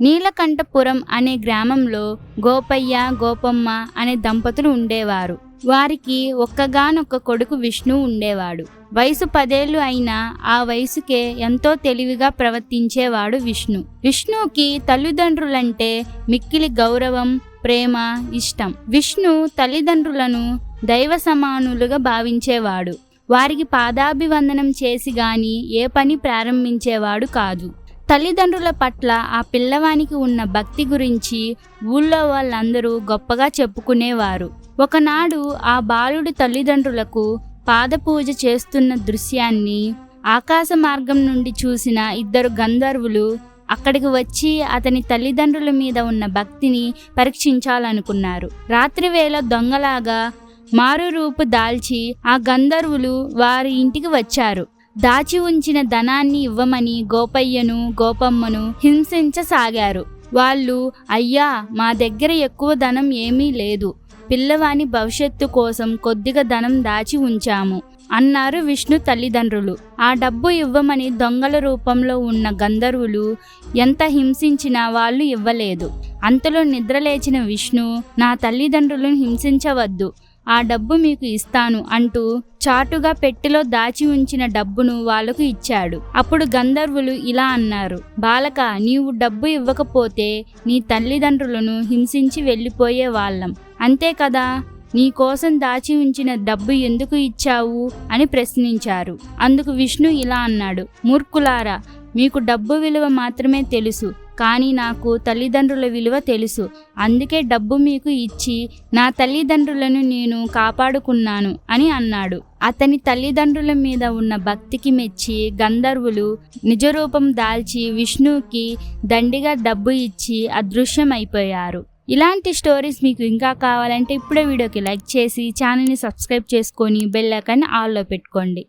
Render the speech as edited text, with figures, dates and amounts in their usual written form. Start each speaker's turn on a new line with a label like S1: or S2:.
S1: నీలకంఠపురం అనే గ్రామంలో గోపయ్య గోపమ్మ అనే దంపతులు ఉండేవారు. వారికి ఒక్కగానొక్క కొడుకు విష్ణు ఉండేవాడు. వయసు 10 ఏళ్ళు అయినా ఆ వయసుకే ఎంతో తెలివిగా ప్రవర్తించేవాడు విష్ణు. విష్ణుకి తల్లిదండ్రులంటే మిక్కిలి గౌరవం, ప్రేమ, ఇష్టం. విష్ణు తల్లిదండ్రులను దైవ సమానులుగా భావించేవాడు. వారికి పాదాభివందనం చేసి గాని ఏ పని ప్రారంభించేవాడు కాదు. తల్లిదండ్రుల పట్ల ఆ పిల్లవానికి ఉన్న భక్తి గురించి ఊళ్ళో వాళ్ళందరూ గొప్పగా చెప్పుకునేవారు. ఒకనాడు ఆ బాలుడి తల్లిదండ్రులకు పాదపూజ చేస్తున్న దృశ్యాన్ని ఆకాశ మార్గం నుండి చూసిన 2 గంధర్వులు అక్కడికి వచ్చి అతని తల్లిదండ్రుల మీద ఉన్న భక్తిని పరీక్షించాలనుకున్నారు. రాత్రివేళ దొంగలాగా మారురూపు దాల్చి ఆ గంధర్వులు వారి ఇంటికి వచ్చారు. దాచి ఉంచిన ధనాన్ని ఇవ్వమని గోపయ్యను గోపమ్మను హింసించసాగారు. వాళ్ళు, అయ్యా, మా దగ్గర ఎక్కువ ధనం ఏమీ లేదు, పిల్లవాని భవిష్యత్తు కోసం కొద్దిగా ధనం దాచి ఉంచాము అన్నారు విష్ణు తల్లిదండ్రులు. ఆ డబ్బు ఇవ్వమని దొంగల రూపంలో ఉన్న గంధర్వులు ఎంత హింసించినా వాళ్ళు ఇవ్వలేదు. అంతలో నిద్రలేచిన విష్ణు, నా తల్లిదండ్రులను హింసించవద్దు, ఆ డబ్బు మీకు ఇస్తాను అంటూ చాటుగా పెట్టెలో దాచి ఉంచిన డబ్బును వాళ్లకు ఇచ్చాడు. అప్పుడు గంధర్వులు ఇలా అన్నారు, బాలక, నీవు డబ్బు ఇవ్వకపోతే నీ తల్లిదండ్రులను హింసించి వెళ్ళిపోయే వాళ్ళం, అంతే కదా, నీ కోసం దాచి ఉంచిన డబ్బు ఎందుకు ఇచ్చావు అని ప్రశ్నించారు. అందుకు విష్ణు ఇలా అన్నాడు, మూర్ఖులారా, మీకు డబ్బు విలువ మాత్రమే తెలుసు, కానీ నాకు తల్లిదండ్రుల విలువ తెలుసు. అందుకే డబ్బు మీకు ఇచ్చి నా తల్లిదండ్రులను నేను కాపాడుకున్నాను అని అన్నాడు. అతని తల్లిదండ్రుల మీద ఉన్న భక్తికి మెచ్చి గంధర్వులు నిజరూపం దాల్చి విష్ణుకి దండిగా డబ్బు ఇచ్చి అదృశ్యమైపోయారు. ఇలాంటి స్టోరీస్ మీకు ఇంకా కావాలంటే ఇప్పుడే వీడియోకి లైక్ చేసి ఛానల్ని సబ్స్క్రైబ్ చేసుకొని బెల్ ఐకాన్ని ఆల్లో పెట్టుకోండి.